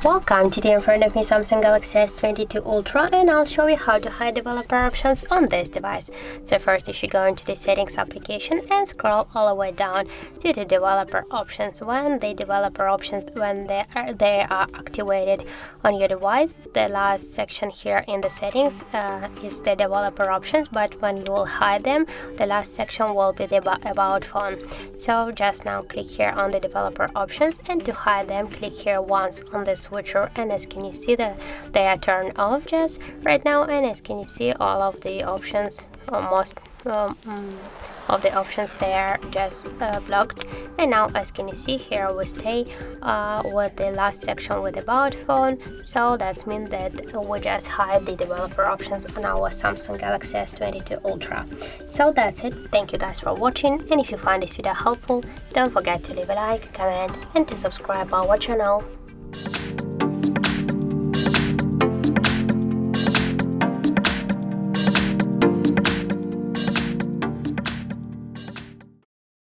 Welcome, today in front of me Samsung Galaxy S22 Ultra, and I'll show you how to hide developer options on this device. So first you should go into the settings application and scroll all the way down to the developer options. When they are activated on your device, the last section here in the settings is the developer options, but when you will hide them, the last section will be the about phone. So just now click here on the developer options, and to hide them click here once on the switcher, and as can you see they are turned off just right now, and as can you see all of the options, most of the options they are just blocked. And now as can you see here we stay with the last section with about phone, so that means that we just hide the developer options on our Samsung Galaxy S22 Ultra. So that's it. Thank you guys for watching, and if you find this video helpful, don't forget to leave a like, comment and to subscribe our channel.